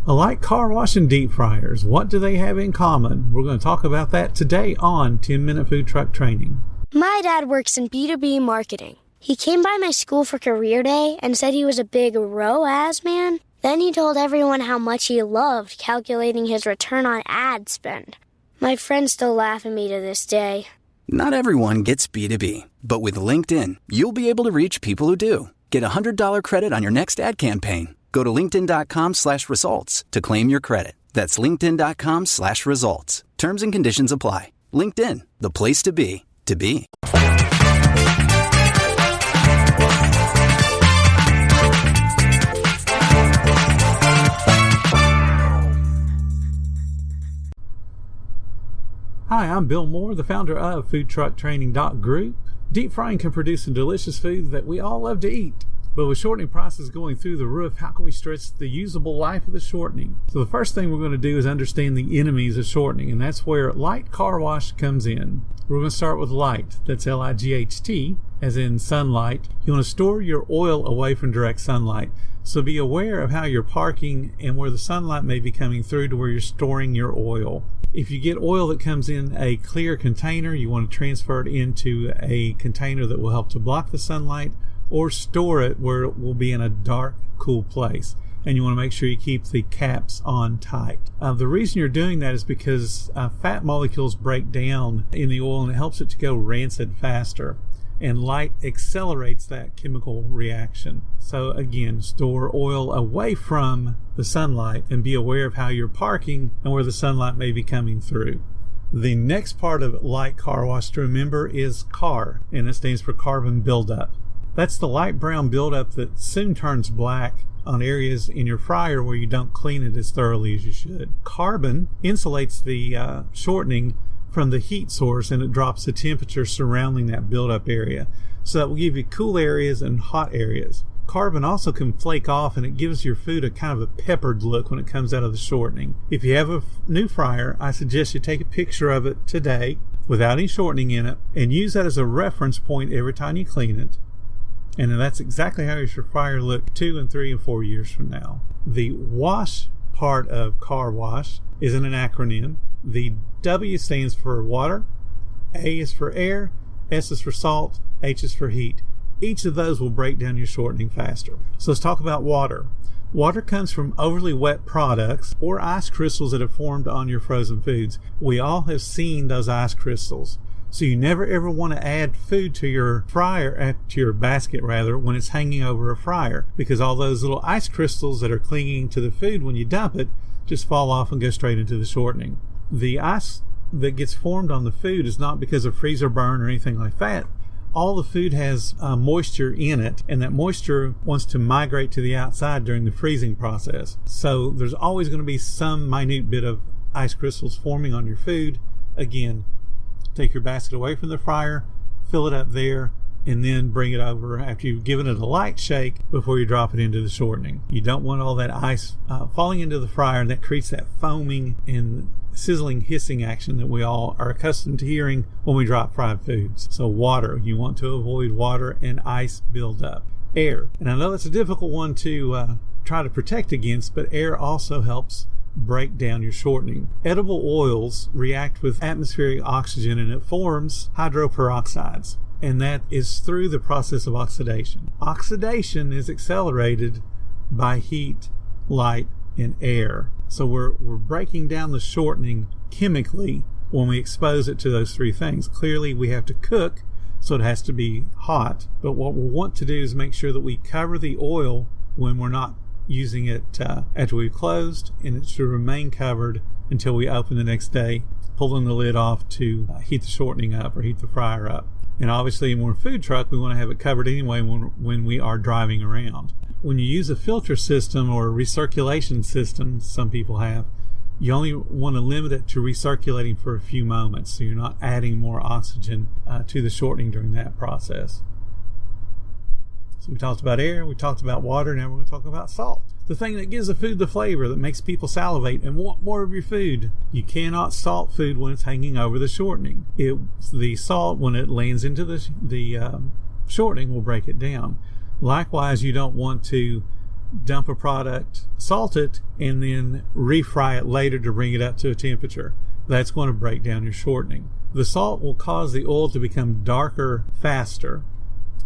Alike car wash and deep fryers, what do they have in common? We're going to talk about that today on 10-Minute Food Truck Training. My dad works in B2B marketing. He came by my school for career day and said he was a big ROAS man. Then he told everyone how much he loved calculating his return on ad spend. My friends still laugh at me to this day. Not everyone gets B2B, but with LinkedIn, you'll be able to reach people who do. Get a $100 credit on your next ad campaign. Go to linkedin.com/results to claim your credit. That's linkedin.com/results. Terms and conditions apply. LinkedIn, the place to be, to be. Hi, I'm Bill Moore, the founder of foodtrucktraining.group. Deep frying can produce some delicious food that we all love to eat. But with shortening process going through the roof, how can we stretch the usable life of the shortening? So the first thing we're going to do is understand the enemies of shortening, and that's where light car wash comes in. We're going to start with light. That's L-I-G-H-T, as in sunlight. You want to store your oil away from direct sunlight. So be aware of how you're parking and where the sunlight may be coming through to where you're storing your oil. If you get oil that comes in a clear container, you want to transfer it into a container that will help to block the sunlight, or store it where it will be in a dark, cool place. And you want to make sure you keep the caps on tight. The reason you're doing that is because fat molecules break down in the oil and it helps it to go rancid faster. And light accelerates that chemical reaction. So again, store oil away from the sunlight and be aware of how you're parking and where the sunlight may be coming through. The next part of light car wash to remember is CAR, and it stands for carbon buildup. That's the light brown buildup that soon turns black on areas in your fryer where you don't clean it as thoroughly as you should. Carbon insulates the shortening from the heat source, and it drops the temperature surrounding that buildup area. So that will give you cool areas and hot areas. Carbon also can flake off, and it gives your food a kind of a peppered look when it comes out of the shortening. If you have a new fryer, I suggest you take a picture of it today without any shortening in it and use that as a reference point every time you clean it. And that's exactly how your fryer look 2 and 3 and 4 years from now. The wash part of car wash is in an acronym. The W stands for water, A is for air, S is for salt, H is for heat. Each of those will break down your shortening faster. So let's talk about water. Water comes from overly wet products or ice crystals that have formed on your frozen foods. We all have seen those ice crystals. So you never ever want to add food to your fryer, to your basket rather, when it's hanging over a fryer, because all those little ice crystals that are clinging to the food when you dump it just fall off and go straight into the shortening. The ice that gets formed on the food is not because of freezer burn or anything like that. All the food has moisture in it, and that moisture wants to migrate to the outside during the freezing process. So there's always going to be some minute bit of ice crystals forming on your food. Again, take your basket away from the fryer, fill it up there, and then bring it over after you've given it a light shake before you drop it into the shortening. You don't want all that ice falling into the fryer, and that creates that foaming and sizzling, hissing action that we all are accustomed to hearing when we drop fried foods. So water, you want to avoid water and ice buildup. Air, and I know that's a difficult one to try to protect against, but air also helps break down your shortening. Edible oils react with atmospheric oxygen and it forms hydroperoxides, and that is through the process of oxidation. Oxidation is accelerated by heat, light, and air. So we're breaking down the shortening chemically when we expose it to those three things. Clearly we have to cook, so it has to be hot, but what we want to do is make sure that we cover the oil when we're not using it after we've closed, and it should remain covered until we open the next day, pulling the lid off to heat the shortening up or heat the fryer up. And obviously in a food truck, we want to have it covered anyway when we are driving around. When you use a filter system or a recirculation system, some people have, you only want to limit it to recirculating for a few moments, so you're not adding more oxygen to the shortening during that process. So we talked about air, we talked about water, now we're going to talk about salt. The thing that gives the food the flavor that makes people salivate and want more of your food. You cannot salt food when it's hanging over the shortening. The salt, when it lands into the shortening, will break it down. Likewise, you don't want to dump a product, salt it, and then refry it later to bring it up to a temperature. That's going to break down your shortening. The salt will cause the oil to become darker faster,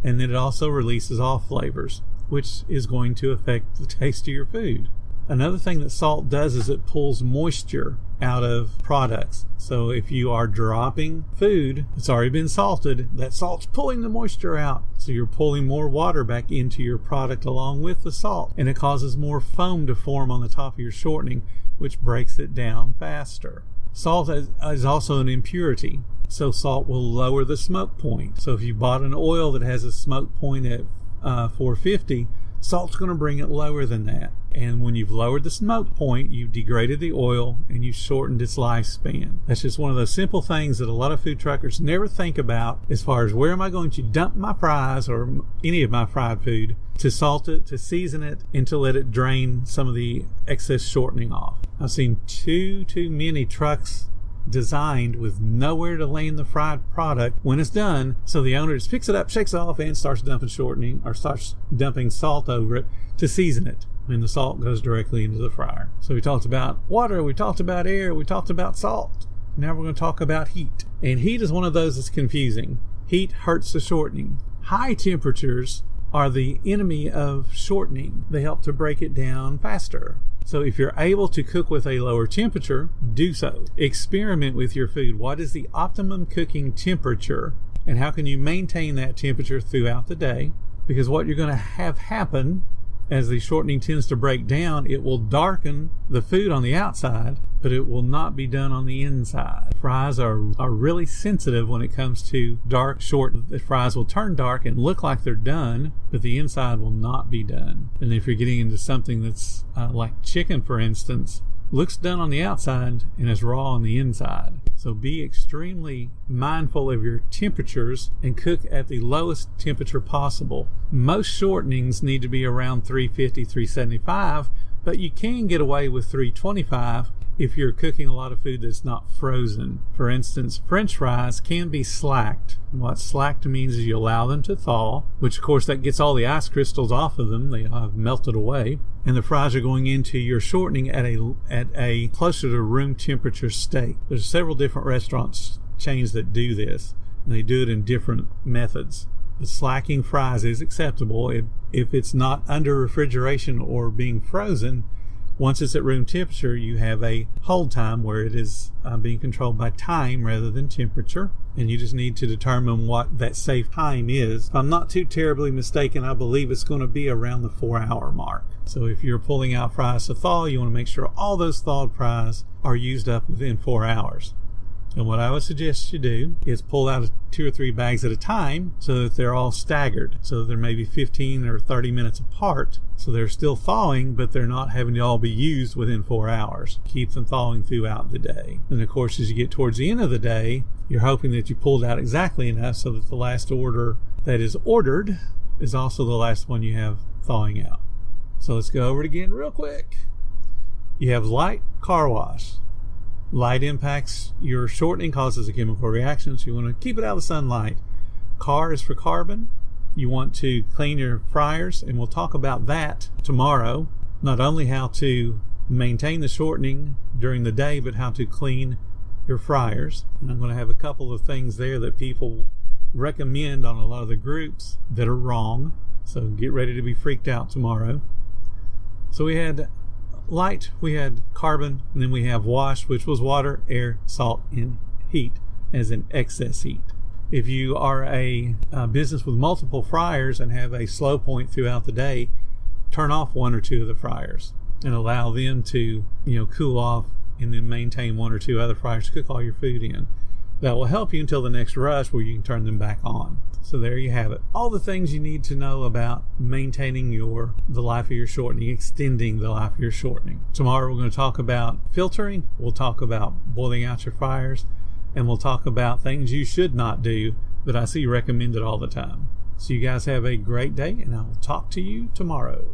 and then it also releases off flavors, which is going to affect the taste of your food. Another thing that salt does is it pulls moisture out of products. So if you are dropping food that's already been salted, that salt's pulling the moisture out. So you're pulling more water back into your product along with the salt, and it causes more foam to form on the top of your shortening, which breaks it down faster. Salt is also an impurity, so salt will lower the smoke point. So if you bought an oil that has a smoke point at 450, salt's going to bring it lower than that. And when you've lowered the smoke point, you've degraded the oil and you've shortened its lifespan. That's just one of those simple things that a lot of food truckers never think about as far as where am I going to dump my fries or any of my fried food, to salt it, to season it, and to let it drain some of the excess shortening off. I've seen too many trucks designed with nowhere to land the fried product when it's done, so the owner just picks it up, shakes it off, and starts dumping shortening or starts dumping salt over it to season it, and the salt goes directly into the fryer. So we talked about water, we talked about air, we talked about salt. Now we're going to talk about heat. And heat is one of those that's confusing. Heat hurts the shortening. High temperatures are the enemy of shortening. They help to break it down faster. So if you're able to cook with a lower temperature, do so. Experiment with your food. What is the optimum cooking temperature, and how can you maintain that temperature throughout the day? Because what you're going to have happen as the shortening tends to break down, it will darken the food on the outside, but it will not be done on the inside. Fries are really sensitive when it comes to dark, short. The fries will turn dark and look like they're done, but the inside will not be done. And if you're getting into something that's like chicken, for instance, looks done on the outside and is raw on the inside. So be extremely mindful of your temperatures and cook at the lowest temperature possible. Most shortenings need to be around 350, 375, but you can get away with 325 if you're cooking a lot of food that's not frozen. For instance, French fries can be slacked. What slacked means is you allow them to thaw, which of course that gets all the ice crystals off of them. They have melted away. And the fries are going into your shortening at a closer to room temperature state. There's several different restaurants chains that do this, and they do it in different methods. The slacking fries is acceptable if it's not under refrigeration or being frozen. Once it's at room temperature, you have a hold time where it is being controlled by time rather than temperature, and you just need to determine what that safe time is. If I'm not too terribly mistaken, I believe it's going to be around the 4-hour mark. So if you're pulling out fries to thaw, you want to make sure all those thawed fries are used up within 4 hours. And what I would suggest you do is pull out 2 or 3 bags at a time so that they're all staggered. So they're maybe 15 or 30 minutes apart. So they're still thawing, but they're not having to all be used within 4 hours. Keep them thawing throughout the day. And of course, as you get towards the end of the day, you're hoping that you pulled out exactly enough so that the last order that is ordered is also the last one you have thawing out. So let's go over it again real quick. You have light car wash. Light impacts your shortening, causes a chemical reaction, so you want to keep it out of the sunlight. Car is for carbon. You want to clean your fryers, and we'll talk about that tomorrow. Not only how to maintain the shortening during the day, but how to clean your fryers. And I'm going to have a couple of things there that people recommend on a lot of the groups that are wrong. So get ready to be freaked out tomorrow. So we had light, we had carbon, and then we have wash, which was water, air, salt, and heat, as in excess heat. If you are a business with multiple fryers and have a slow point throughout the day, turn off 1 or 2 of the fryers and allow them to cool off, and then maintain 1 or 2 other fryers to cook all your food in. That will help you until the next rush where you can turn them back on. So there you have it. All the things you need to know about maintaining the life of your shortening, extending the life of your shortening. Tomorrow we're going to talk about filtering. We'll talk about boiling out your fryers. And we'll talk about things you should not do that I see recommended all the time. So you guys have a great day, and I will talk to you tomorrow.